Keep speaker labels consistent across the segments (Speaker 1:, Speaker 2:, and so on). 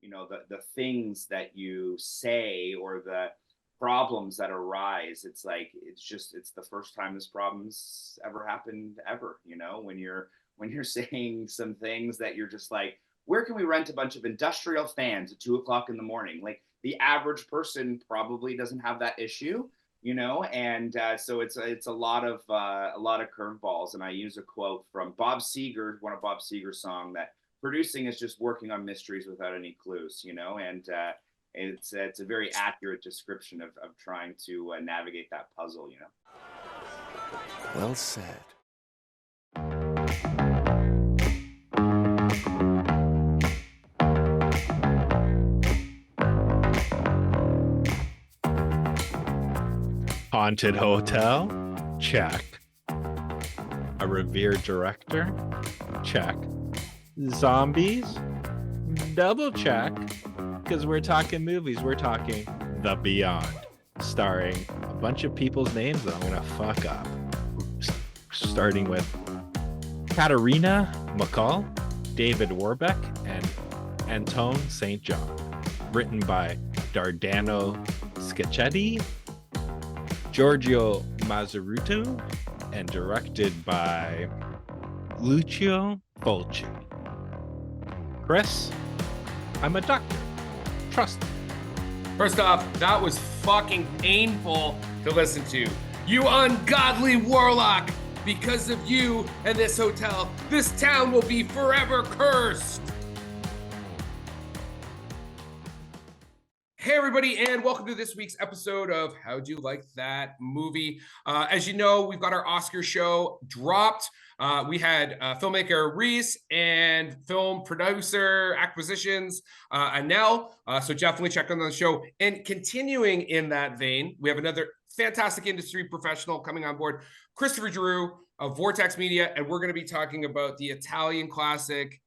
Speaker 1: the things that you say or the problems that arise. It's like it's the first time this problem's ever happened ever, when you're saying some things that you're just like, where can we rent a bunch of industrial fans at 2 o'clock in the morning? Like the average person probably doesn't have that issue, and so it's a lot of curveballs. And I use a quote from Bob Seger, one of Bob Seger's song, that producing is just working on mysteries without any clues, and it's a very accurate description of trying to navigate that puzzle,
Speaker 2: Well said.
Speaker 3: Haunted hotel? Check. A revered director? Check. Zombies? Double check. Because we're talking movies. We're talking The Beyond, starring a bunch of people's names that I'm going to fuck up. Starting with Katarina McCall, David Warbeck, and Antone St. John. Written by Dardano Scacchetti, Giorgio Mazzaruto, and directed by Lucio Fulci. Chris, I'm a doctor. Trust me.
Speaker 4: First off, that was fucking painful to listen to. You ungodly warlock! Because of you and this hotel, this town will be forever cursed! Hey everybody, and welcome to this week's episode of How'd You Like That Movie? As you know, we've got our Oscar show dropped. We had filmmaker Reese and film producer acquisitions Anel. So definitely check on the show. And continuing in that vein, we have another fantastic industry professional coming on board, Christopher Giroux of Vortex Media, and we're going to be talking about the Italian classic,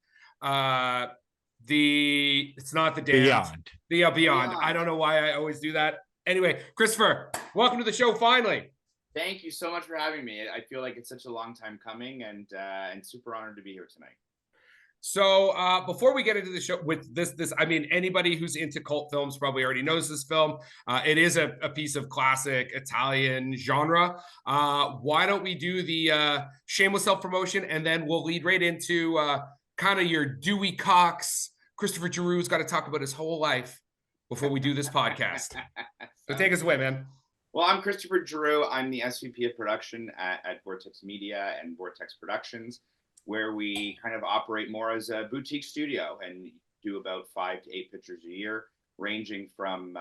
Speaker 4: it's not the dance.
Speaker 3: Beyond.
Speaker 4: Beyond. I don't know why I always do that. Anyway, Christopher, welcome to the show finally.
Speaker 1: Thank you so much for having me. I feel like it's such a long time coming, and super honored to be here tonight.
Speaker 4: So before we get into the show with this, I mean, anybody who's into cult films probably already knows this film. It is a piece of classic Italian genre. Why don't we do the shameless self-promotion, and then we'll lead right into kind of your Dewey Cox. Christopher Giroux's got to talk about his whole life before we do this podcast. So take us away, man.
Speaker 1: Well, I'm Christopher Giroux. I'm the SVP of production at Vortex Media and Vortex Productions, where we kind of operate more as a boutique studio and do about 5 to 8 pictures a year, ranging from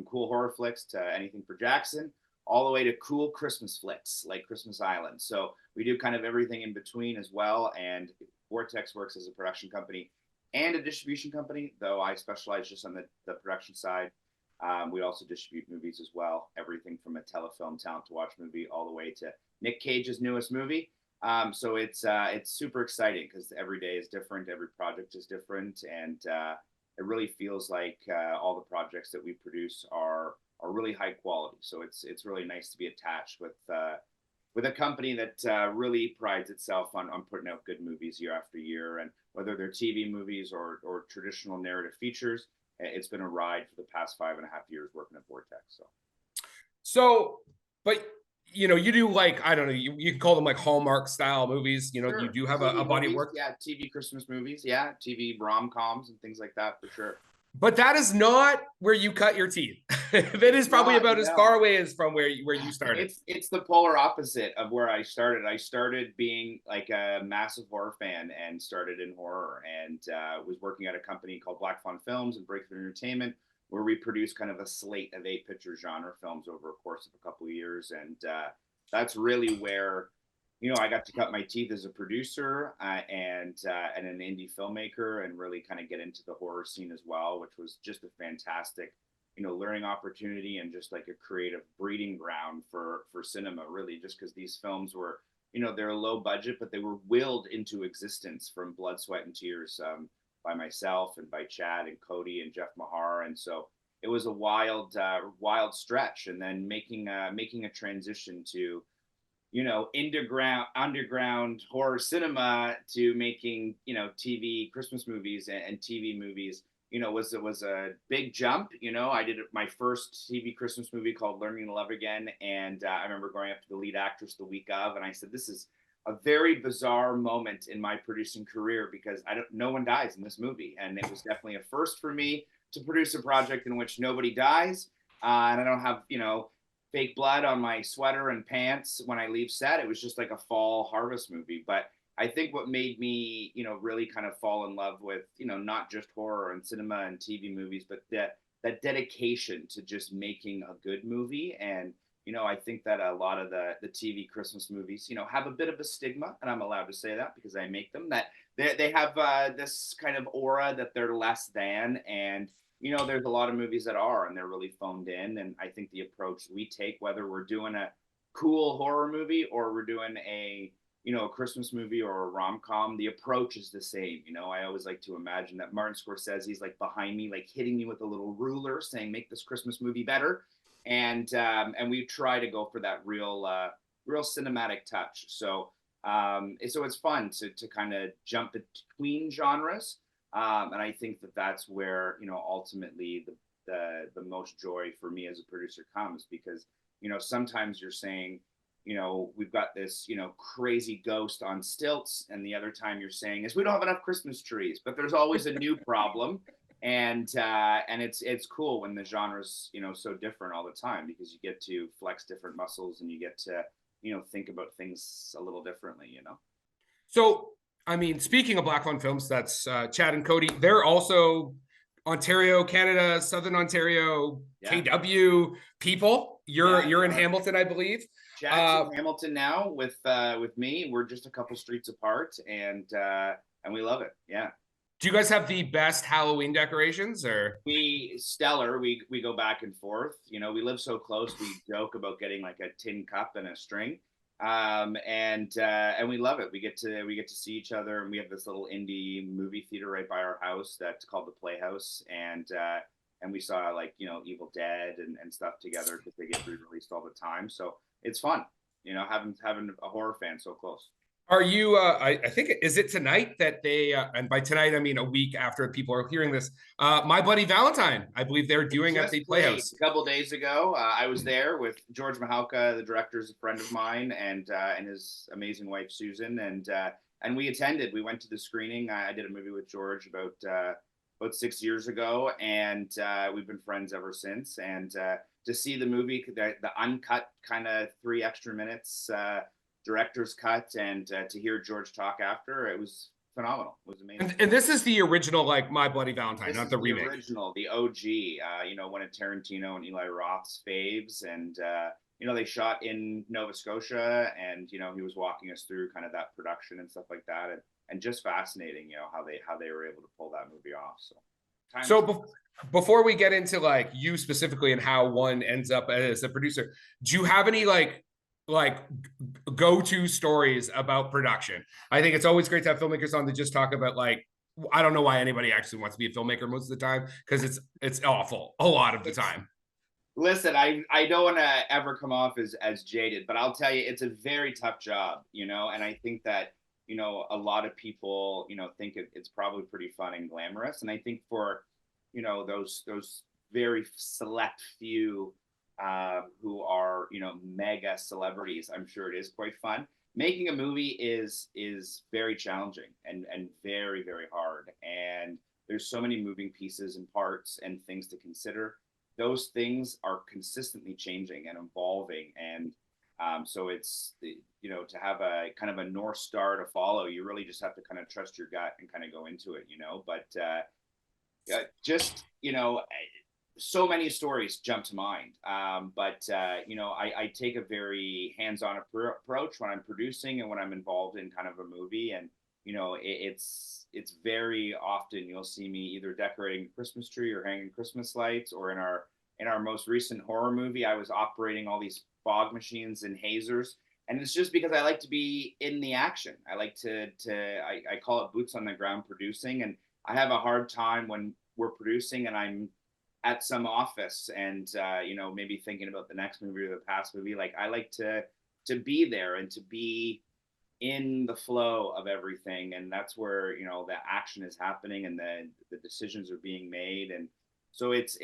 Speaker 1: cool horror flicks to anything for Jackson, all the way to cool Christmas flicks like Christmas Island. So we do kind of everything in between as well. And Vortex works as a production company and a distribution company, though I specialize just on the production side. We also distribute movies as well, everything from a telefilm talent to watch movie all the way to Nick Cage's newest movie. So it's super exciting because every day is different, every project is different, and it really feels like all the projects that we produce are really high quality. So it's really nice to be attached with a company that really prides itself on putting out good movies year after year, and whether they're TV movies or traditional narrative features. It's been a ride for the past 5.5 years working at Vortex.
Speaker 4: So, but you do like, I don't know, you can call them like Hallmark style movies.
Speaker 1: Sure.
Speaker 4: You do have a body of work.
Speaker 1: Yeah, TV Christmas movies. Yeah, TV rom-coms and things like that for sure.
Speaker 4: But that is not where you cut your teeth. That is probably about as far away as from where you started.
Speaker 1: It's the polar opposite of where I started. I started being like a massive horror fan and started in horror, and was working at a company called Black Fawn Films and Breakthrough Entertainment, where we produce kind of a slate of 8-picture genre films over a course of a couple of years. And that's really where I got to cut my teeth as a producer and an indie filmmaker, and really kind of get into the horror scene as well, which was just a fantastic, learning opportunity and just like a creative breeding ground for cinema, really, just because these films were, they're low budget, but they were willed into existence from blood, sweat, and tears by myself and by Chad and Cody and Jeff Mahar. And so it was a wild stretch. And then making a transition to underground horror cinema to making, TV Christmas movies and TV movies, was a big jump. I did my first TV Christmas movie called Learning to Love Again, and I remember going up to the lead actress the week of, and I said, "This is a very bizarre moment in my producing career because no one dies in this movie, and it was definitely a first for me to produce a project in which nobody dies, and I don't have fake blood on my sweater and pants when I leave set. It was just like a fall harvest movie, but." I think what made me, really kind of fall in love with, not just horror and cinema and TV movies, but that dedication to just making a good movie. And, I think that a lot of the TV Christmas movies, have a bit of a stigma, and I'm allowed to say that because I make them, that they have this kind of aura that they're less than. And, there's a lot of movies that are, and they're really phoned in. And I think the approach we take, whether we're doing a cool horror movie or we're doing a Christmas movie or a rom-com, the approach is the same. I always like to imagine that Martin Scorsese's like behind me, like hitting me with a little ruler saying, make this Christmas movie better. And we try to go for that real cinematic touch. So it's fun to kind of jump between genres. And I think that's where, ultimately the most joy for me as a producer comes, because, sometimes you're saying, we've got this, crazy ghost on stilts. And the other time you're saying is we don't have enough Christmas trees, but there's always a new problem. And it's cool when the genre's, so different all the time, because you get to flex different muscles and you get to, think about things a little differently,
Speaker 4: So, I mean, speaking of Black Lung Films, that's Chad and Cody. They're also Ontario, Canada, Southern Ontario, KW people. You're in Hamilton, I believe.
Speaker 1: Chad's in Hamilton now with me. We're just a couple streets apart, and we love it. Yeah.
Speaker 4: Do you guys have the best Halloween decorations, or?
Speaker 1: Stellar. We go back and forth. We live so close. We joke about getting like a tin cup and a string, and we love it. We get to see each other, and we have this little indie movie theater right by our house that's called the Playhouse, and we saw like Evil Dead and stuff together because they get re-released all the time. So it's fun, having a horror fan so close.
Speaker 4: Are you, I think, is it tonight that they, and by tonight, I mean a week after people are hearing this, My Bloody Valentine, I believe they're doing at the Playhouse.
Speaker 1: A couple days ago, I was there with George Mahalka, the director is a friend of mine, and his amazing wife, Susan, and we attended. We went to the screening. I did a movie with George about 6 years ago, and we've been friends ever since. And to see the movie, the uncut kind of 3 extra minutes, director's cut, and to hear George talk after, it was phenomenal. It was amazing.
Speaker 4: And this is the original, like, My Bloody Valentine, not the remake.
Speaker 1: The original, the OG, one of Tarantino and Eli Roth's faves. And, they shot in Nova Scotia, and, he was walking us through kind of that production and stuff like that. And just fascinating, how they were able to pull that movie off. So
Speaker 4: before we get into like you specifically and how one ends up as a producer, do you have any like go-to stories about production? I think it's always great to have filmmakers on to just talk about, like, I don't know why anybody actually wants to be a filmmaker most of the time, because it's awful a lot of the time.
Speaker 1: Listen, I don't want to ever come off as jaded, but I'll tell you, it's a very tough job, and I think that, a lot of people, think it's probably pretty fun and glamorous. And I think for, those very select few who are, mega celebrities, I'm sure it is quite fun. Making a movie is very challenging and very, very hard. And there's so many moving pieces and parts and things to consider. Those things are consistently changing and evolving. And so it's, to have a kind of a North Star to follow, you really just have to kind of trust your gut and kind of go into it, but just, so many stories jump to mind. But I take a very hands-on approach when I'm producing and when I'm involved in kind of a movie. And, it's very often you'll see me either decorating a Christmas tree or hanging Christmas lights, or in our most recent horror movie, I was operating all these fog machines and hazers. And it's just because I like to be in the action. I like I call it boots on the ground producing. And I have a hard time when we're producing and I'm at some office and, maybe thinking about the next movie or the past movie. Like, I like to be there and to be in the flow of everything, and that's where, you know, the action is happening and the decisions are being made. And so it's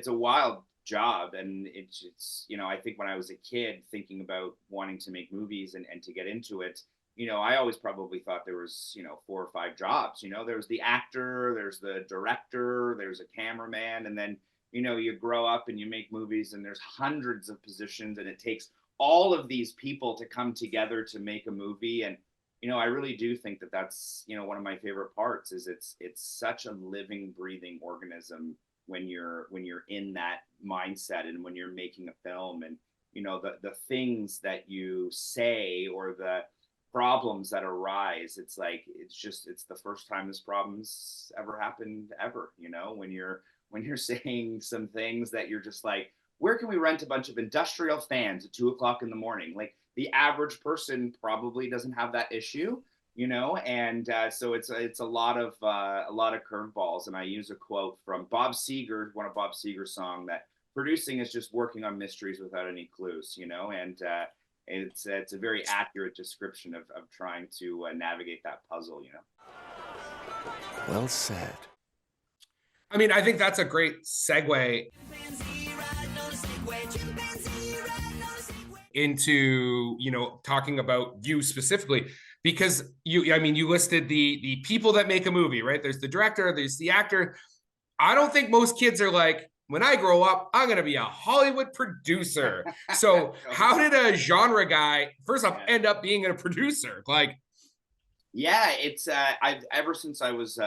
Speaker 1: a wild job. And it's you know, I think when I was a kid thinking about wanting to make movies and to get into it, you know, I always probably thought there was, you know, 4 or 5 jobs. You know, there's the actor, there's the director, there's a cameraman, and then, you know, you grow up and you make movies and there's hundreds of positions, and it takes all of these people to come together to make a movie. And, you know, I really do think that that's, you know, one of my favorite parts is it's such a living, breathing organism when you're in that mindset and when you're making a film. And, you know, the things that you say or the problems that arise, it's like, it's the first time this problem's ever happened ever, you know, when you're saying some things that you're just like, where can we rent a bunch of industrial fans at 2:00 in the morning? Like, the average person probably doesn't have that issue, you know. And so it's a lot of curveballs. And I use a quote from Bob Seger, one of Bob Seger's song, that producing is just working on mysteries without any clues, you know. And it's a very accurate description of trying to navigate that puzzle, you know.
Speaker 2: Well said.
Speaker 4: I mean, I think that's a great segue into, you know, talking about you specifically, because I mean, you listed the people that make a movie, right? There's the director, there's the actor. I don't think most kids are like, when I grow up, I'm going to be a Hollywood producer. So how did a genre guy, first off, end up being a producer? Like,
Speaker 1: yeah, it's I've ever since I was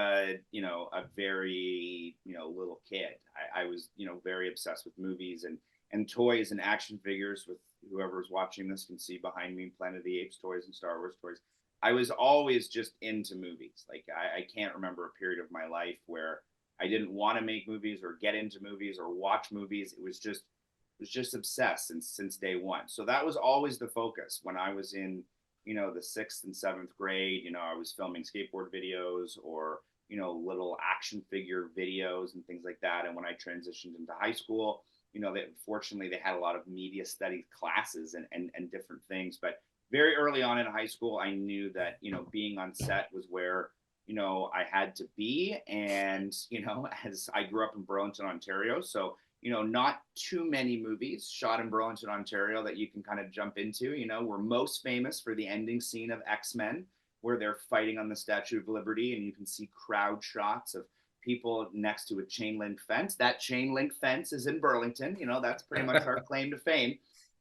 Speaker 1: you know, a very, you know, little kid, I was, you know, very obsessed with movies and toys and action figures. With whoever's watching this can see behind me Planet of the Apes toys and Star Wars toys. I was always just into movies. Like, I can't remember a period of my life where I didn't want to make movies or get into movies or watch movies. It was just obsessed since day one. So that was always the focus. When I was in, you know, the 6th and 7th grade, you know, I was filming skateboard videos or, you know, little action figure videos and things like that. And when I transitioned into high school, you know, fortunately they had a lot of media studies classes and different things. But very early on in high school, I knew that, you know, being on set was where, you know, I had to be. And, you know, as I grew up in Burlington, Ontario, so, you know, not too many movies shot in Burlington, Ontario that you can kind of jump into. You know, we're most famous for the ending scene of X-Men, where they're fighting on the Statue of Liberty, and you can see crowd shots of people next to a chain link fence. That chain link fence is in Burlington. You know, that's pretty much our claim to fame.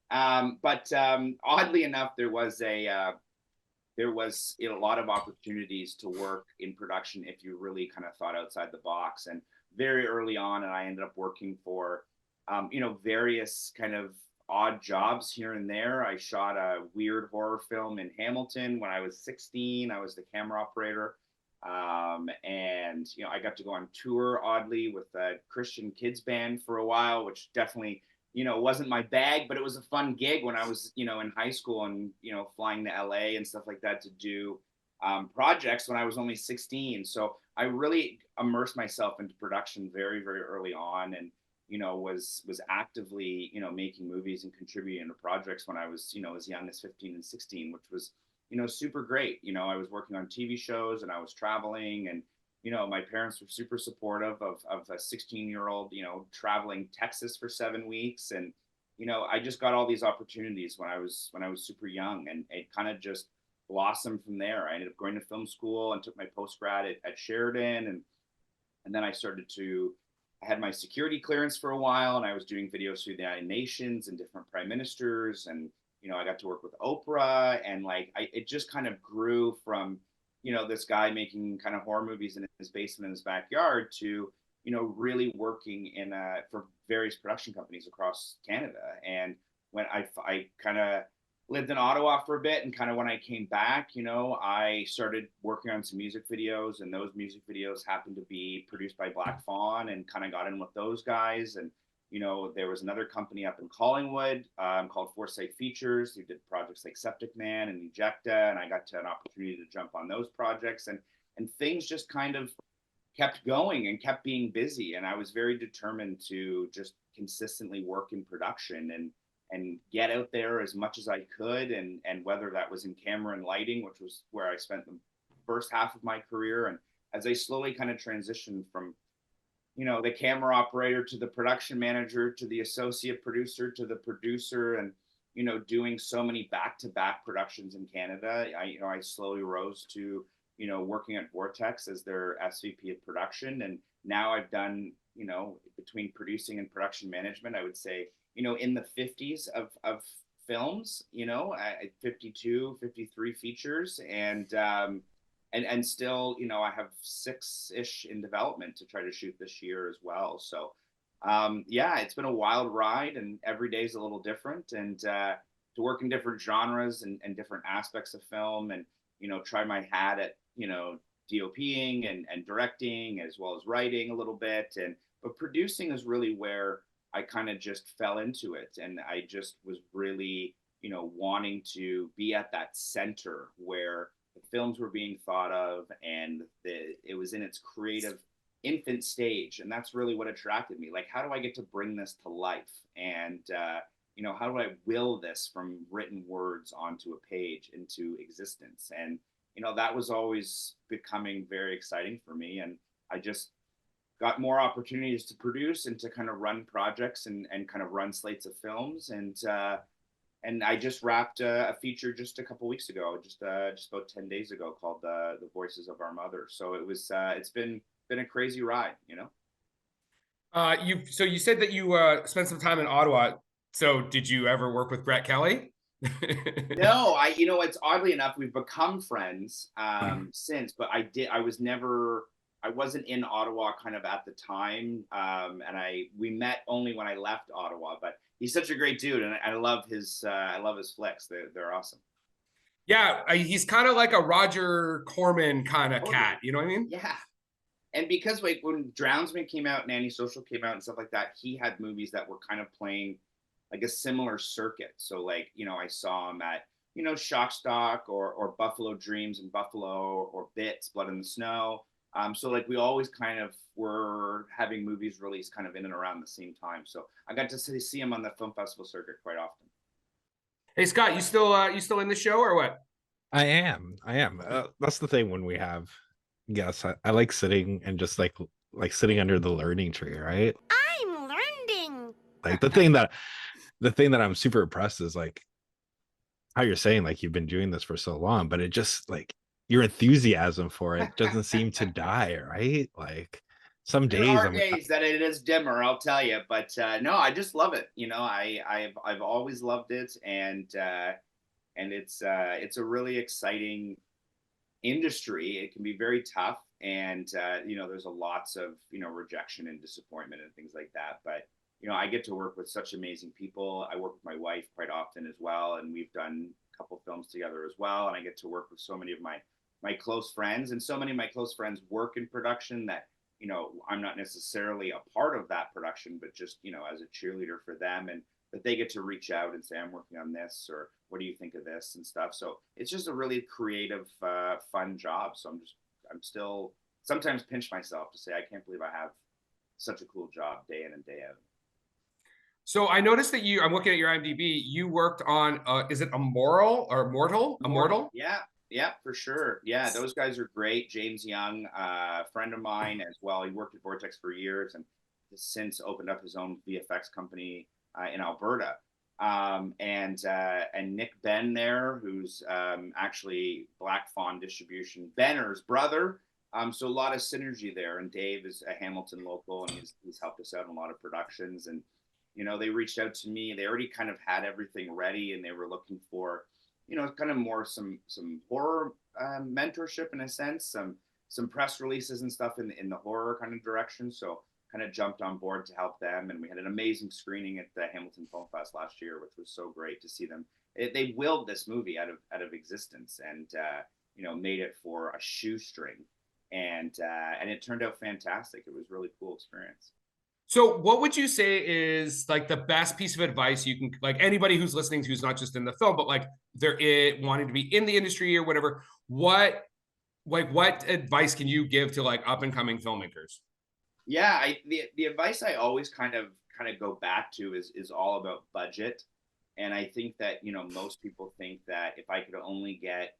Speaker 1: But oddly enough, there was a lot of opportunities to work in production if you really kind of thought outside the box. And very early on, and I ended up working for, you know, various kind of odd jobs here and there. I shot a weird horror film in Hamilton when I was 16. I was the camera operator. And, you know, I got to go on tour, oddly, with a Christian kids band for a while, which definitely, you know, wasn't my bag, but it was a fun gig when I was, you know, in high school and, you know, flying to LA and stuff like that to do projects when I was only 16. So I really immersed myself into production very, very early on, and, you know, was actively, you know, making movies and contributing to projects when I was, you know, as young as 15 and 16, which was, you know, super great. You know, I was working on TV shows and I was traveling, and, you know, my parents were super supportive of a 16-year-old, you know, traveling Texas for 7 weeks. And, you know, I just got all these opportunities when I was super young, and it kind of just blossomed from there. I ended up going to film school and took my post-grad at Sheridan. And then I had my security clearance for a while, and I was doing videos through the United Nations and different prime ministers. And, you know, I got to work with Oprah, and like, it just kind of grew from, you know, this guy making kind of horror movies in his basement in his backyard to, you know, really working for various production companies across Canada. And when I kind of lived in Ottawa for a bit, and kind of when I came back, you know, I started working on some music videos, and those music videos happened to be produced by Black Fawn, and kind of got in with those guys. And, you know, there was another company up in Collingwood called Foresight Features, who did projects like Septic Man and Ejecta, and I got an opportunity to jump on those projects, and things just kind of kept going and kept being busy. And I was very determined to just consistently work in production. get out there as much as I could. And whether that was in camera and lighting, which was where I spent the first half of my career. And as I slowly kind of transitioned from, the camera operator to the production manager to the associate producer to the producer, and doing so many back-to-back productions in Canada, I slowly rose to working at Vortex as their SVP of production. And now I've done between producing and production management, I would say in the 50s of films, 52, 53 features, and still, I have 6-ish in development to try to shoot this year as well. So, yeah, it's been a wild ride, and every day is a little different. And to work in different genres and different aspects of film, and try my hat at DOPing and directing as well as writing a little bit. But producing is really where I kind of just fell into it, and I just was really wanting to be at that center where the films were being thought of, and it was in its creative infant stage. And that's really what attracted me. Like, how do I get to bring this to life? And, how do I will this from written words onto a page into existence? And, that was always becoming very exciting for me. And I just got more opportunities to produce and to kind of run projects and kind of run slates of films. And I just wrapped a feature just a couple weeks ago, just about 10 days ago, called The Voices of Our Mother. So it's been a crazy ride,
Speaker 4: So you said that you spent some time in Ottawa. So did you ever work with Brett Kelly?
Speaker 1: No, it's oddly enough, we've become friends since, but I wasn't in Ottawa kind of at the time. And we met only when I left Ottawa, but he's such a great dude, and I love his flicks. They're awesome.
Speaker 4: Yeah, he's kind of like a Roger Corman kind of cat. You know what I mean?
Speaker 1: Yeah. And because when Drownsman came out and Antisocial came out and stuff like that, he had movies that were kind of playing like a similar circuit. So I saw him at Shock Stock or Buffalo Dreams in Buffalo, or Bits, Blood in the Snow. So we always kind of were having movies released kind of in and around the same time. So I got to see him on the film festival circuit quite often.
Speaker 4: Hey Scott, you still in the show or what?
Speaker 3: I am. That's the thing when we have guests. I like sitting and just like sitting under the learning tree, right?
Speaker 5: I'm learning.
Speaker 3: Like the thing that I'm super impressed is like how you're saying like you've been doing this for so long, but it just like your enthusiasm for it doesn't seem to die, right? Like some days
Speaker 1: there are days that it is dimmer, I'll tell you, but no, I just love it. I've always loved it, and it's a really exciting industry. It can be very tough, and there's lots of rejection and disappointment and things like that, but I get to work with such amazing people. I work with my wife quite often as well, and we've done a couple films together as well, and I get to work with so many of my close friends, and so many of my close friends work in production that I'm not necessarily a part of that production, but just as a cheerleader for them, and that they get to reach out and say, I'm working on this, or what do you think of this and stuff. So it's just a really creative, fun job. So I'm still sometimes pinch myself to say, I can't believe I have such a cool job day in and day out.
Speaker 4: So I noticed that I'm looking at your IMDb, you worked on, is it Immortal?
Speaker 1: Yeah, for sure. Yeah, those guys are great. James Young, a friend of mine as well. He worked at Vortex for years and has since opened up his own VFX company in Alberta. And Nick Ben there, who's actually Black Fawn Distribution, Benner's brother. So a lot of synergy there. And Dave is a Hamilton local, and he's helped us out in a lot of productions. And they reached out to me. They already kind of had everything ready, and they were looking for kind of more some horror mentorship in a sense, some press releases and stuff in the horror kind of direction. So kind of jumped on board to help them, and we had an amazing screening at the Hamilton Film Fest last year, which was so great to see them. They willed this movie out of existence, and made it for a shoestring, and it turned out fantastic. It was a really cool experience.
Speaker 4: So what would you say is like the best piece of advice you can, like anybody who's listening to who's not just in the film, but like they're wanting to be in the industry or whatever, what advice can you give to like up and coming filmmakers?
Speaker 1: Yeah, the advice I always kind of go back to is all about budget. And I think that, most people think that if I could only get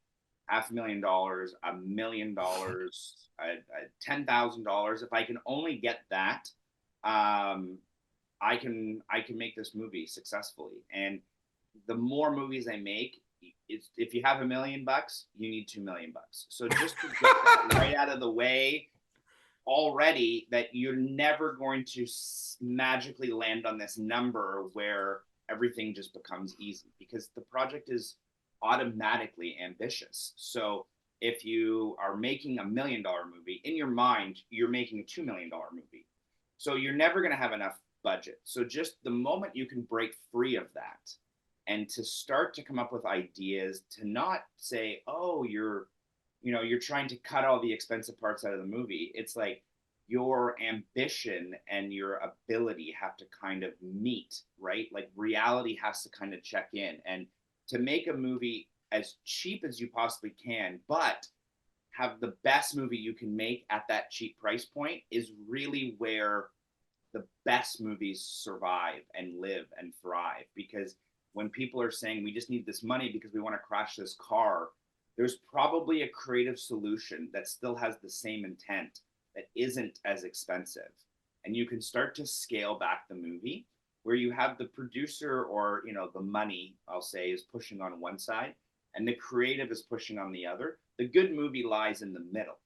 Speaker 1: $500,000, $1 million, $10,000, if I can only get that, I can make this movie successfully. And the more movies I make, if you have $1 million, you need $2 million. So just to get that right out of the way already, that you're never going to magically land on this number where everything just becomes easy, because the project is automatically ambitious. So if you are making $1 million movie, in your mind, you're making a $2 million movie. So you're never going to have enough budget. So just the moment you can break free of that and to start to come up with ideas, to not say, oh, you're trying to cut all the expensive parts out of the movie. It's like your ambition and your ability have to kind of meet, right? Like reality has to kind of check in. And to make a movie as cheap as you possibly can, but have the best movie you can make at that cheap price point, is really where the best movies survive and live and thrive. Because when people are saying we just need this money because we want to crash this car, there's probably a creative solution that still has the same intent, that isn't as expensive. And you can start to scale back the movie, where you have the producer, or the money, I'll say, is pushing on one side and the creative is pushing on the other. The good movie lies in the middle.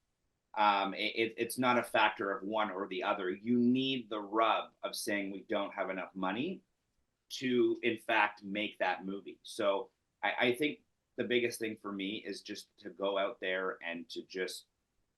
Speaker 1: It's not a factor of one or the other. You need the rub of saying we don't have enough money to, in fact, make that movie. So I think the biggest thing for me is just to go out there and to just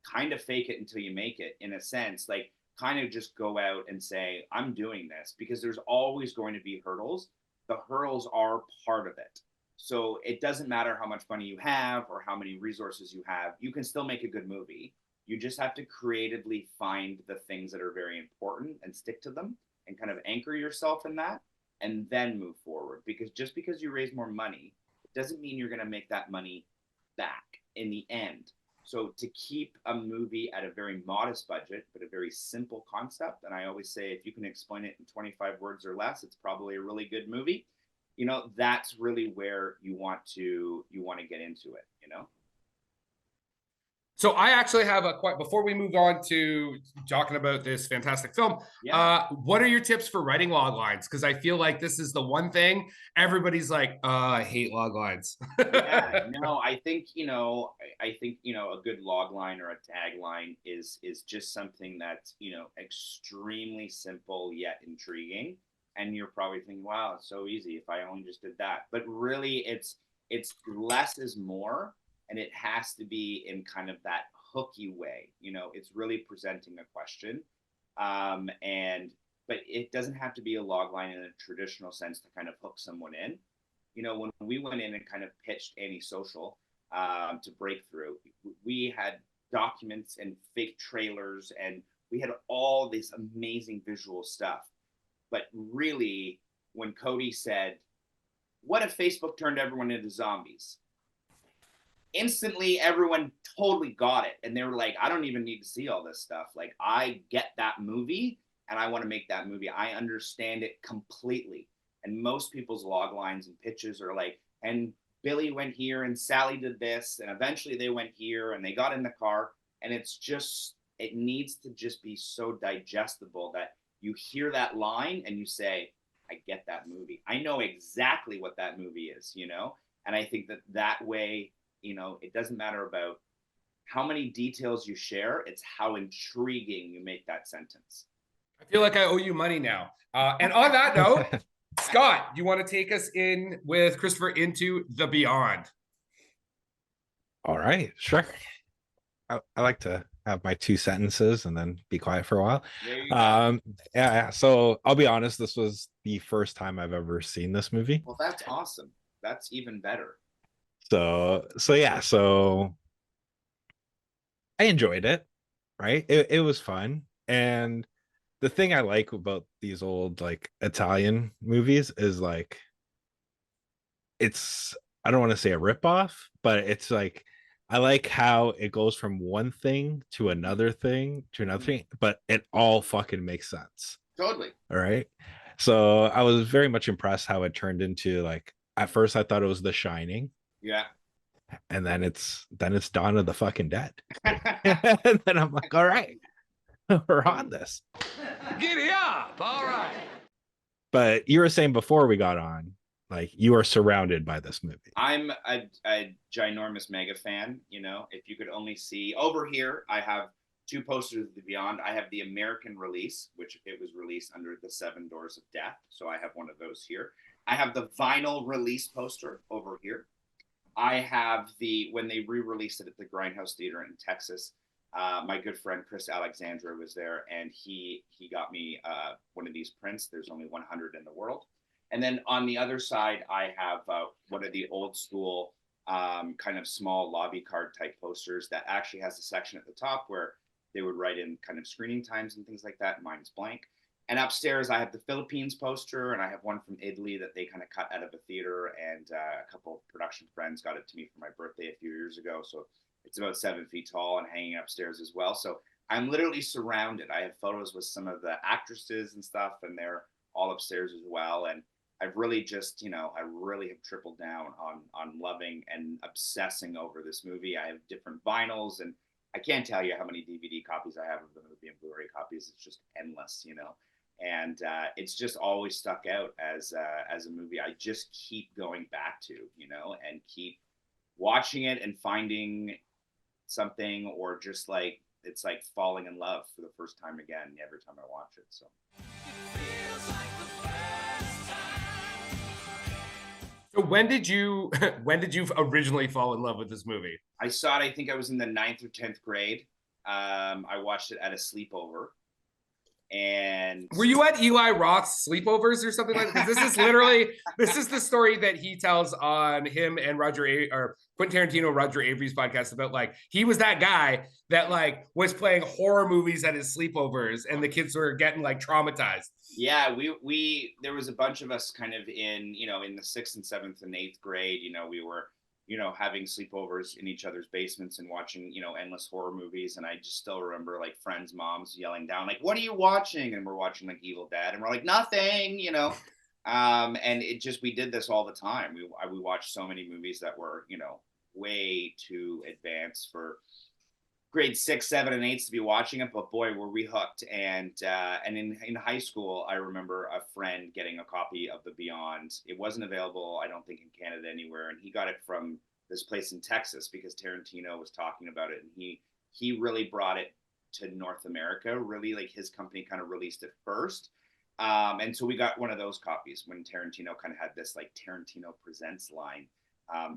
Speaker 1: kind of fake it until you make it, in a sense. Like, kind of just go out and say, I'm doing this, because there's always going to be hurdles. The hurdles are part of it. So it doesn't matter how much money you have or how many resources you have, you can still make a good movie. You just have to creatively find the things that are very important and stick to them and kind of anchor yourself in that, and then move forward. Because just because you raise more money, it doesn't mean you're going to make that money back in the end. So to keep a movie at a very modest budget, but a very simple concept, and I always say, if you can explain it in 25 words or less, it's probably a really good movie. That's really where you want to get into it.
Speaker 4: So I actually have before we move on to talking about this fantastic film, what are your tips for writing log lines? Because I feel like this is the one thing everybody's like, I hate log lines.
Speaker 1: No, I think, a good log line or a tagline is just something that's, extremely simple yet intriguing. And you're probably thinking, wow, it's so easy if I only just did that. But really, it's less is more. And it has to be in kind of that hooky way. It's really presenting a question. But it doesn't have to be a log line in a traditional sense to kind of hook someone in. When we went in and kind of pitched Antisocial to Breakthrough, we had documents and fake trailers, and we had all this amazing visual stuff. But really, when Cody said, what if Facebook turned everyone into zombies? Instantly, everyone totally got it. And they were like, I don't even need to see all this stuff. Like, I get that movie and I want to make that movie. I understand it completely. And most people's log lines and pitches are like, and Billy went here and Sally did this, and eventually they went here and they got in the car. And it needs to just be so digestible that you hear that line and you say, I get that movie. I know exactly what that movie is, And I think that way, it doesn't matter about how many details you share. It's how intriguing you make that sentence.
Speaker 4: I feel like I owe you money now. And on that note, Scott, you want to take us in with Christopher into the beyond?
Speaker 3: All right, sure. I like to have my 2 sentences and then be quiet for a while.
Speaker 1: There you go.
Speaker 3: Yeah. So I'll be honest, this was the first time I've ever seen this movie.
Speaker 1: Well, that's awesome. That's even better.
Speaker 3: So I enjoyed it, right? It was fun. And the thing I like about these old like Italian movies is like, I don't want to say a ripoff, but it's like, I like how it goes from one thing to another thing to another thing, but it all fucking makes sense.
Speaker 1: Totally.
Speaker 3: All right. So I was very much impressed how it turned into, like, at first I thought it was The Shining,
Speaker 1: Yeah.
Speaker 3: and then it's Dawn of the fucking Dead. And then I'm like, all right, we're on this.
Speaker 2: Giddy up! All right.
Speaker 3: But you were saying before we got on, like, you are surrounded by this movie.
Speaker 1: I'm a ginormous mega fan. You know, if you could only see over here, I have two posters of the Beyond. I have the American release, which it was released under the Seven Doors of Death. So I have one of those here. I have the vinyl release poster over here. I have when they re-released it at the Grindhouse Theater in Texas. My good friend Chris Alexandra was there, and he got me one of these prints. There's only 100 in the world. And then on the other side, I have one of the old school kind of small lobby card type posters that actually has a section at the top where they would write in kind of screening times and things like that. Mine's blank. And upstairs, I have the Philippines poster, and I have one from Italy that they kind of cut out of a theater, and a couple of production friends got it to me for my birthday a few years ago. So it's about 7 feet tall and hanging upstairs as well. So I'm literally surrounded. I have photos with some of the actresses and stuff, and they're all upstairs as well. And I've really just, I really have tripled down on loving and obsessing over this movie. I have different vinyls, and I can't tell you how many DVD copies I have of the movie and Blu-ray copies. It's just endless, and it's just always stuck out as a movie I just keep going back to, and keep watching it and finding something, or just like it's like falling in love for the first time again every time I watch it. So.
Speaker 4: So when did you originally fall in love with this movie?
Speaker 1: I saw it, I think I was in the 9th or 10th grade. I watched it at a sleepover. And
Speaker 4: were you at Eli Roth's sleepovers or something like that? Because this is the story that he tells on him and or Quentin Tarantino, Roger Avery's podcast, about like he was that guy that like was playing horror movies at his sleepovers, and the kids were getting like traumatized.
Speaker 1: Yeah, we there was a bunch of us kind of in the 6th and 7th and 8th grade. We were having sleepovers in each other's basements and watching, endless horror movies. And I just still remember like friends' moms yelling down, like, what are you watching? And we're watching like Evil Dead, and we're like, nothing, and it just, we did this all the time. We watched so many movies that were, way too advanced for grade 6, 7, and 8 to be watching it, but boy, were we hooked. And in high school, I remember a friend getting a copy of The Beyond. It wasn't available, I don't think, in Canada anywhere, and he got it from this place in Texas because Tarantino was talking about it, and he really brought it to North America. Really, like, his company kind of released it first. And so we got one of those copies when Tarantino kind of had this like Tarantino Presents line.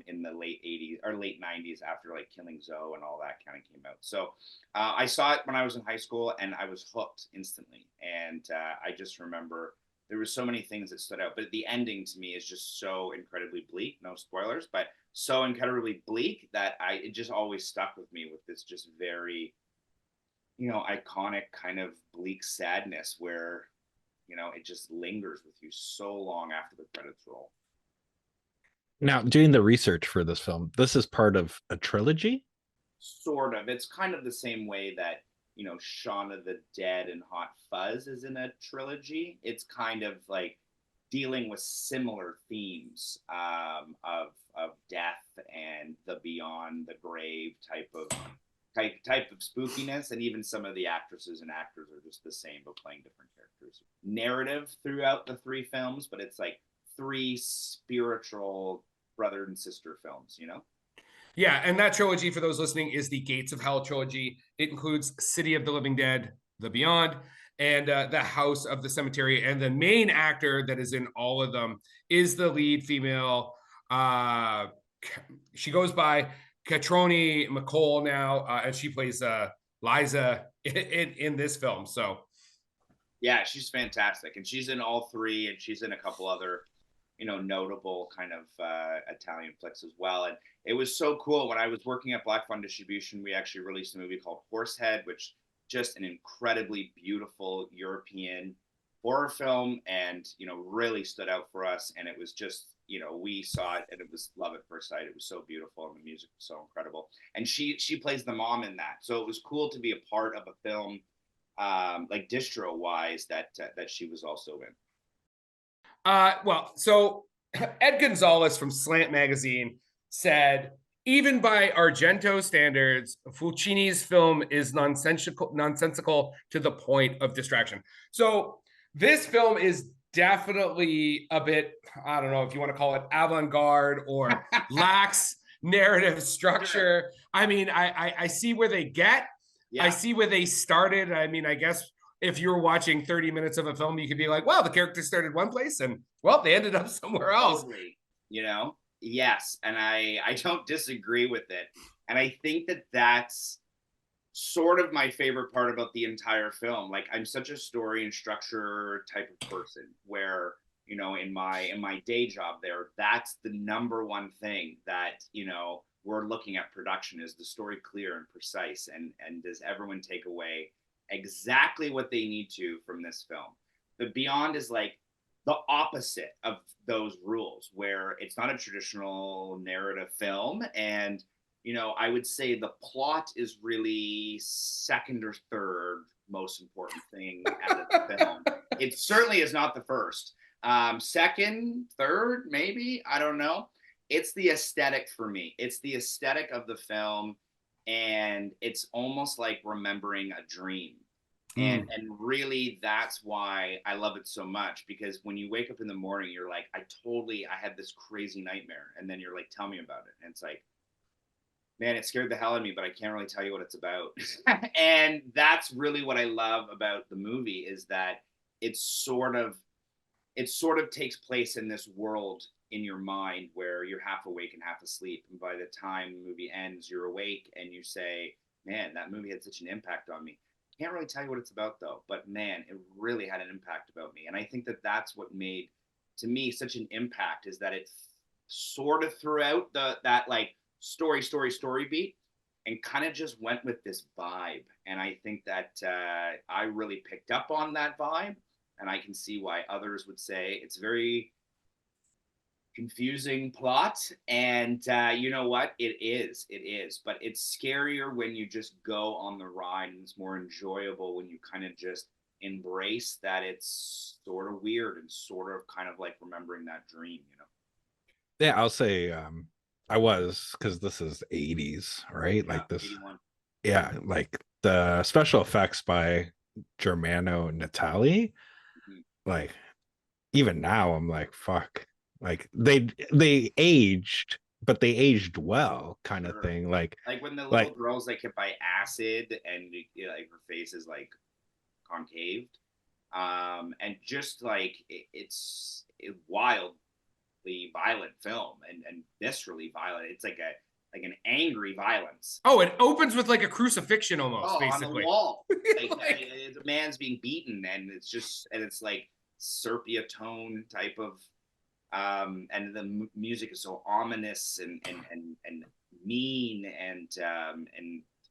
Speaker 1: In the late 80s or late 90s, after like Killing Zoe and all that kind of came out. So I saw it when I was in high school, and I was hooked instantly. And I just remember there were so many things that stood out, but the ending to me is just so incredibly bleak. No spoilers, but so incredibly bleak that it just always stuck with me, with this just very, iconic kind of bleak sadness where, it just lingers with you so long after the credits roll.
Speaker 3: Now, doing the research for this film, this is part of a trilogy?
Speaker 1: Sort of. It's kind of the same way that, Shaun of the Dead and Hot Fuzz is in a trilogy. It's kind of like dealing with similar themes of death and the beyond, the grave type of spookiness. And even some of the actresses and actors are just the same, but playing different characters. Narrative throughout the 3 films, but it's like 3 spiritual brother and sister films,
Speaker 4: Yeah, and that trilogy, for those listening, is the Gates of Hell trilogy. It includes City of the Living Dead, The Beyond, and the House of the Cemetery. And the main actor that is in all of them is the lead female. She goes by Catriona McCall now, and she plays Liza in this film. So
Speaker 1: yeah, she's fantastic, and she's in all 3, and she's in a couple other notable kind of Italian flicks as well. And it was so cool. When I was working at Black Fund Distribution, we actually released a movie called Horsehead, which just an incredibly beautiful European horror film, and really stood out for us. And it was just, we saw it, and it was love at first sight. It was so beautiful, and the music was so incredible. And she plays the mom in that, so it was cool to be a part of a film like distro wise that she was also in.
Speaker 4: Well, so Ed Gonzalez from Slant Magazine said, even by Argento standards, Fulcini's film is nonsensical to the point of distraction. So this film is definitely a bit, I don't know if you want to call it avant-garde or lacks narrative structure. Sure. I mean, I see where they get. Yeah. I see where they started. I mean, I guess if you were watching 30 minutes of a film, you could be like, well, the character started one place and, well, they ended up somewhere else.
Speaker 1: Totally. You know? Yes. And I don't disagree with it. And I think that that's sort of my favorite part about the entire film. Like, I'm such a story and structure type of person where, you know, in my day job there, that's the number one thing that, you know, we're looking at production is the story clear and precise, and does everyone take away exactly what they need to from this film. But Beyond is like the opposite of those rules, where it's not a traditional narrative film, and you know, I would say the plot is really second or third most important thing out of the film. It certainly is not the first. Second, third, maybe, I don't know. It's the aesthetic for me. It's the aesthetic of the film, and it's almost like remembering a dream. And really, that's why I love it so much, because when you wake up in the morning, you're like, I had this crazy nightmare. And then you're like, tell me about it. And it's like, man, it scared the hell out of me, but I can't really tell you what it's about. And that's really what I love about the movie, is that it sort of takes place in this world in your mind where you're half awake and half asleep. And by the time the movie ends, you're awake and you say, man, that movie had such an impact on me. Can't really tell you what it's about though, but man, it really had an impact about me. And I think that that's what made, to me, such an impact, is that it sort of threw out that like story beat and kind of just went with this vibe. And I think that I really picked up on that vibe, and I can see why others would say it's very confusing plot. And you know what? It is, but it's scarier when you just go on the ride, and it's more enjoyable when you kind of just embrace that it's sort of weird and sort of kind of like remembering that dream, you know?
Speaker 3: Yeah, I'll say I was, because this is 80s, right?
Speaker 1: Yeah,
Speaker 3: like this
Speaker 1: 81.
Speaker 3: Yeah, like the special effects by Germano Natali, like even now I'm like, fuck, like they aged, but they aged well, kind of thing. Like
Speaker 1: when the little girl's like hit by acid and you know, like her face is like concaved, and just like it's a wildly violent film, and viscerally violent. It's like an angry violence.
Speaker 4: Oh, it opens with like a crucifixion almost, basically.
Speaker 1: On the wall. Like the man's being beaten, and it's like sepia tone type of, and the music is so ominous and mean, and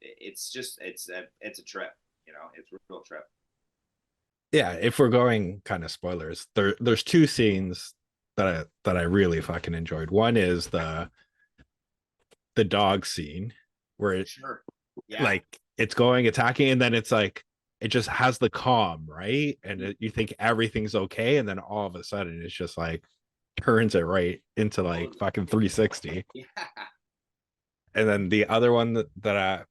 Speaker 1: it's a trip, you know, it's a real trip.
Speaker 3: Yeah, if we're going kind of spoilers, there's two scenes that I really fucking enjoyed. One is the dog scene where it, like it's going attacking, and then it's like it just has the calm, right? And you think everything's okay, and then all of a sudden it's just like turns it right into like fucking 360.
Speaker 1: Yeah.
Speaker 3: And then the other one that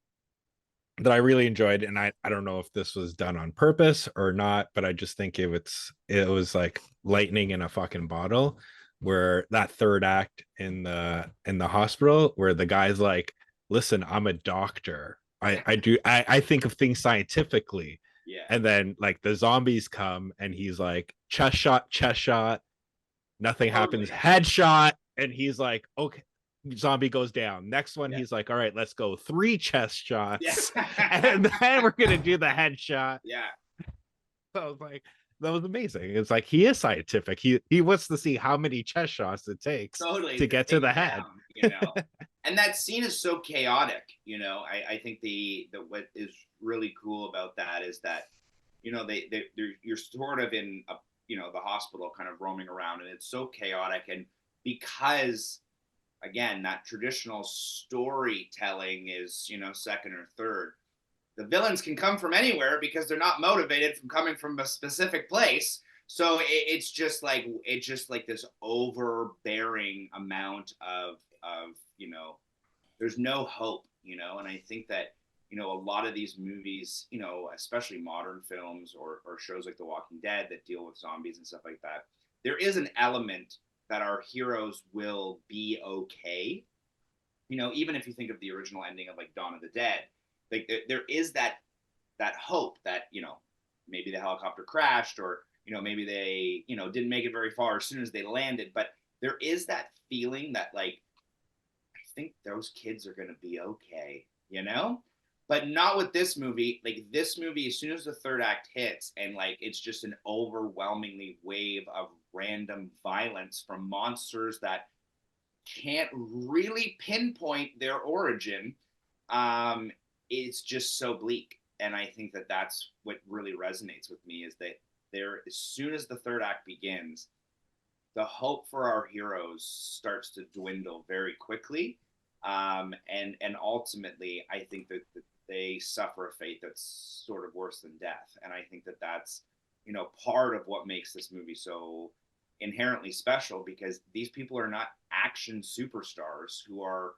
Speaker 3: I really enjoyed, and I don't know if this was done on purpose or not, but I just think it was like lightning in a fucking bottle, where that third act in the hospital, where the guy's like, listen, I'm a doctor, I think of things scientifically.
Speaker 1: Yeah.
Speaker 3: And then like the zombies come, and he's like, chest shot, nothing happens, headshot, and he's like, okay, zombie goes down. Next one, he's like, all right, let's go 3 chest shots. And then we're gonna do the headshot.
Speaker 1: Yeah.
Speaker 3: So I was like, that was amazing. It's like he is scientific. He wants to see how many chest shots it takes to get to the head.
Speaker 1: You know? And that scene is so chaotic, you know. I think the what is really cool about that is that, you know, you're sort of in a, you know, the hospital kind of roaming around, and it's so chaotic. And because again, that traditional storytelling is, you know, second or third, the villains can come from anywhere because they're not motivated from coming from a specific place. So it's just like this overbearing amount of there's no hope, and I think that a lot of these movies, especially modern films or shows like The Walking Dead that deal with zombies and stuff like that, there is an element that our heroes will be okay. Even if you think of the original ending of like Dawn of the Dead, like there is that hope that maybe the helicopter crashed, or maybe they didn't make it very far as soon as they landed, but there is that feeling that like I think those kids are going to be okay, but not with this movie. Like this movie, as soon as the third act hits, and like it's just an overwhelmingly wave of random violence from monsters that can't really pinpoint their origin. It's just so bleak, and I think that that's what really resonates with me, is that as soon as the third act begins, the hope for our heroes starts to dwindle very quickly, and ultimately I think that they suffer a fate that's sort of worse than death. And I think that that's part of what makes this movie so inherently special, because these people are not action superstars who are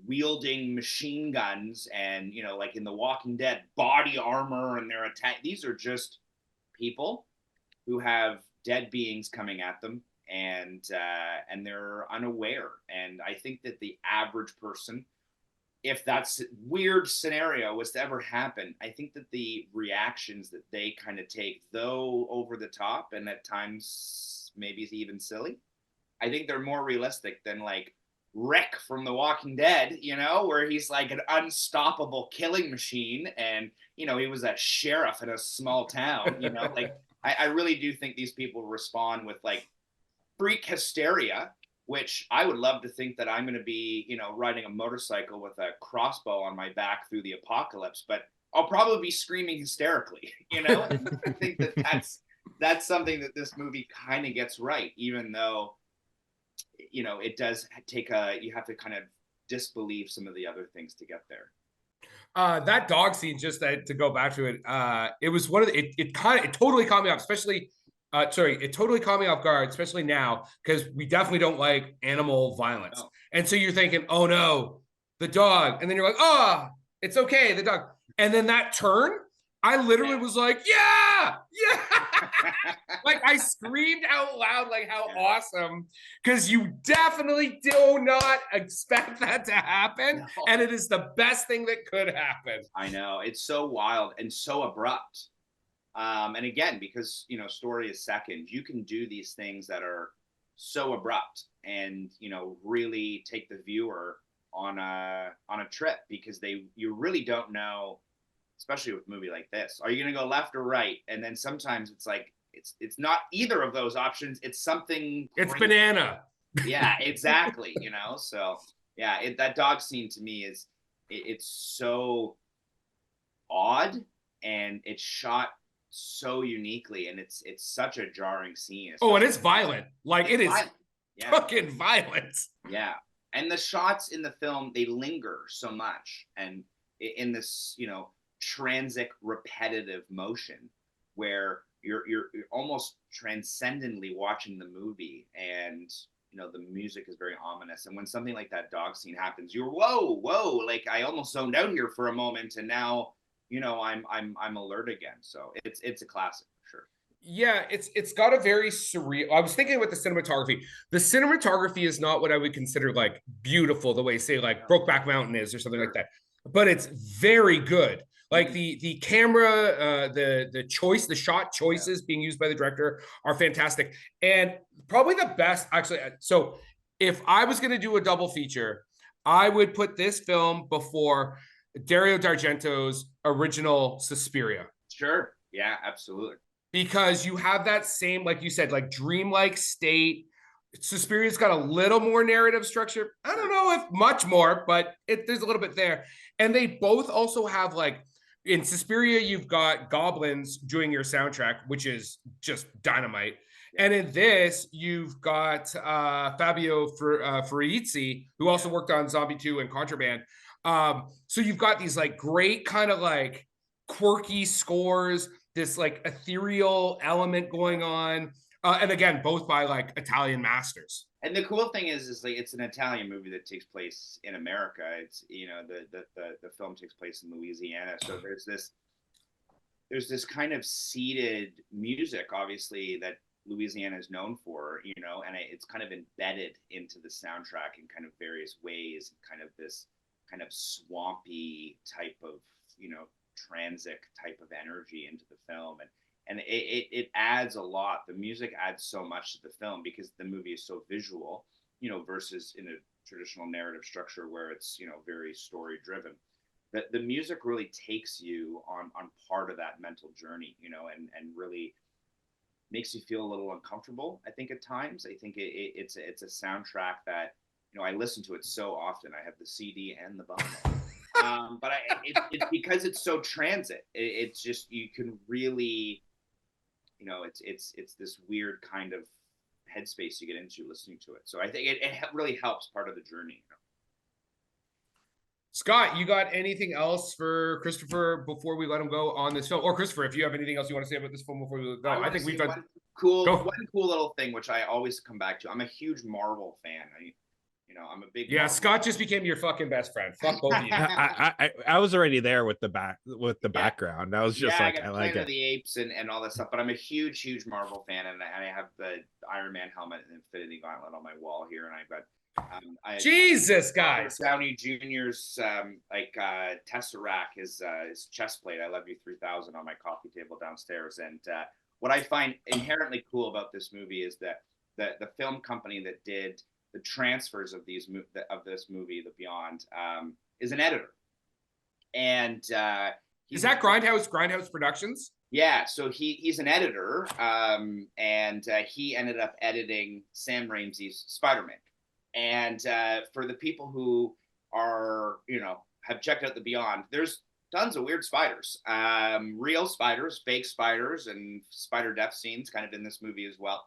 Speaker 1: wielding machine guns and like in The Walking Dead, body armor, and their attack. These are just people who have dead beings coming at them, and they're unaware. And I think that the average person, if that weird scenario was to ever happen, I think that the reactions that they kind of take, though over the top and at times maybe even silly, I think they're more realistic than like Rick from The Walking Dead, where he's like an unstoppable killing machine, and he was a sheriff in a small town. Like I really do think these people respond with like freak hysteria, which I would love to think that I'm going to be, riding a motorcycle with a crossbow on my back through the apocalypse, but I'll probably be screaming hysterically. And I think that that's something that this movie kind of gets right, even though it does take you have to kind of disbelieve some of the other things to get there.
Speaker 4: That dog scene, just to go back to it, it was one of the, it totally caught me off, especially, it totally caught me off guard, especially now, because we definitely don't like animal violence.
Speaker 1: Oh.
Speaker 4: And so you're thinking, oh no, the dog. And then you're like, oh, it's okay, the dog. And then that turn, I literally was like, yeah. Like I screamed out loud, like how awesome, because you definitely do not expect that to happen. No. And it is the best thing that could happen.
Speaker 1: I know, it's so wild and so abrupt. And again, because story is second, you can do these things that are so abrupt and really take the viewer on a trip, because you really don't know, especially with a movie like this, are you going to go left or right? And then sometimes it's like it's not either of those options, it's something
Speaker 4: it's
Speaker 1: crazy.
Speaker 4: Banana.
Speaker 1: Yeah, exactly. So yeah, that dog scene to me is it's so odd, and it's shot so uniquely, and it's such a jarring scene.
Speaker 4: And it's violent. Like it is
Speaker 1: violent. Yeah.
Speaker 4: Fucking violent.
Speaker 1: Yeah. And the shots in the film, they linger so much, and in this transic repetitive motion where you're almost transcendently watching the movie, and the music is very ominous. And when something like that dog scene happens, you're whoa, like I almost zoned out here for a moment, and now I'm alert again. So it's a classic for sure.
Speaker 4: Yeah, it's got a very surreal. I was thinking with the cinematography. The cinematography is not what I would consider like beautiful, the way say like Brokeback Mountain is or something like that. But it's very good. Like the camera, the shot choices being used by the director are fantastic. And probably the best, actually. So if I was going to do a double feature, I would put this film before Dario D'Argento's original Suspiria.
Speaker 1: Sure. Yeah, absolutely.
Speaker 4: Because you have that same, like you said, like dreamlike state. Suspiria's got a little more narrative structure. I don't know if much more, but there's a little bit there. And they both also have like, in Suspiria, you've got goblins doing your soundtrack, which is just dynamite. And in this, you've got Fabio Frizzi, who also worked on Zombie 2 and Contraband. So you've got these like great kind of like quirky scores this like ethereal element going on. And again, both by like Italian masters.
Speaker 1: And the cool thing is like it's an Italian movie that takes place in America. It's, you know, the film takes place in Louisiana. So there's this kind of seated music, obviously, that Louisiana is known for, you know, and it's kind of embedded into the soundtrack in kind of various ways, kind of this kind of swampy type of, you know, transit type of energy into the film. And it adds a lot. The music adds so much to the film because the movie is so visual, you know, versus in a traditional narrative structure where it's, you know, very story driven. The music really takes you on part of that mental journey, you know, and really makes you feel a little uncomfortable, I think, at times. I think it's a soundtrack that, you know, I listen to it so often. I have the CD and the vinyl. But it's because it's so transit. It's just, you can really, you know, it's this weird kind of headspace you get into listening to it. So I think it really helps part of the journey. You know?
Speaker 4: Scott, you got anything else for Christopher before we let him go on this film? Or Christopher, if you have anything else you want to say about this film before we go, I think we've got
Speaker 1: one cool little thing, which I always come back to. I'm a huge Marvel fan. I'm a big Marvel
Speaker 4: Scott just became your fucking best friend. Fuck both of you.
Speaker 3: I was already there with the background. I was just like, I like
Speaker 1: Planet
Speaker 3: it.
Speaker 1: of the Apes and all that stuff. But I'm a huge Marvel fan, and I have the Iron Man helmet and Infinity Gauntlet on my wall here, and I've got
Speaker 4: Jesus, guys.
Speaker 1: Downey Jr.'s Tesseract, his chest plate. I love you 3000 on my coffee table downstairs. And what I find inherently cool about this movie is that the film company that did the transfers of this movie, The Beyond, is an editor. And
Speaker 4: is that Grindhouse Productions?
Speaker 1: Yeah, so he's an editor, and he ended up editing Sam Raimi's Spider-Man. And for the people who are, you know, have checked out The Beyond, there's tons of weird spiders, real spiders, fake spiders, and spider death scenes kind of in this movie as well.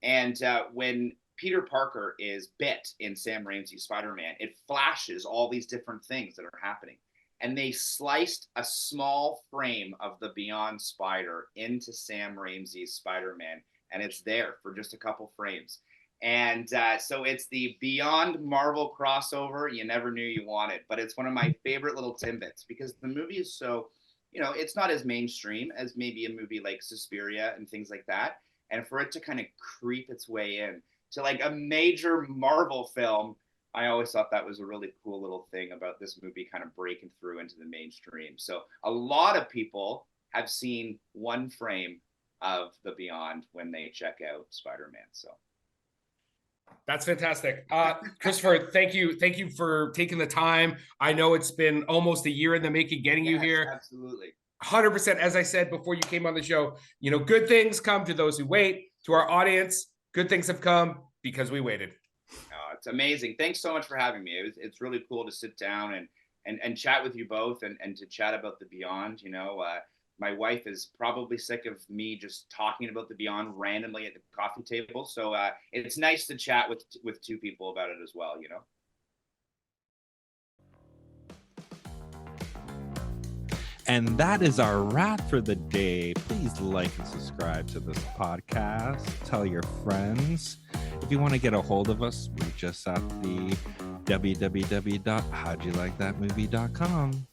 Speaker 1: And when Peter Parker is bit in Sam Raimi's Spider-Man, it flashes all these different things that are happening. And they sliced a small frame of the Beyond spider into Sam Raimi's Spider-Man, and it's there for just a couple frames. And so it's the Beyond Marvel crossover you never knew you wanted, but it's one of my favorite little tidbits because the movie is so, you know, it's not as mainstream as maybe a movie like Suspiria and things like that. And for it to kind of creep its way in to like a major Marvel film, I always thought that was a really cool little thing about this movie kind of breaking through into the mainstream. So a lot of people have seen one frame of the Beyond when they check out Spider-Man. So
Speaker 4: that's fantastic. Christopher, thank you for taking the time. I know it's been almost a year in the making getting you here.
Speaker 1: Absolutely.
Speaker 4: 100%. As I said before you came on the show, you know, good things come to those who wait. To our audience, good things have come because we waited.
Speaker 1: Oh, it's amazing. Thanks so much for having me. It's really cool to sit down and chat with you both and to chat about the Beyond. You know, my wife is probably sick of me just talking about the Beyond randomly at the coffee table. So it's nice to chat with two people about it as well, you know?
Speaker 3: And that is our wrap for the day. Please like and subscribe to this podcast. Tell your friends. If you want to get a hold of us, reach us at the www.howdyoulikethatmovie.com.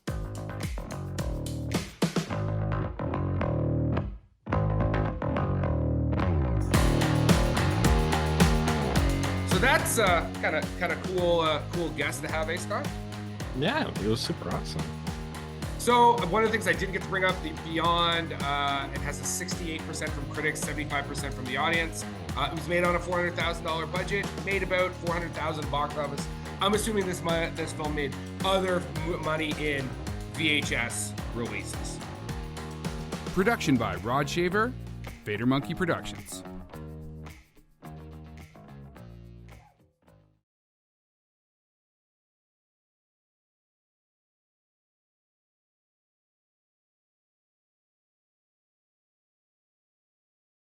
Speaker 4: So that's kind of cool guest to have, Scott?
Speaker 3: Yeah, it was super awesome.
Speaker 4: So one of the things I didn't get to bring up, the Beyond, it has a 68% from critics, 75% from the audience. It was made on a $400,000 budget, made about $400,000 box office. I'm assuming this film made other money in VHS releases.
Speaker 2: Production by Rod Shaver, Vader Monkey Productions.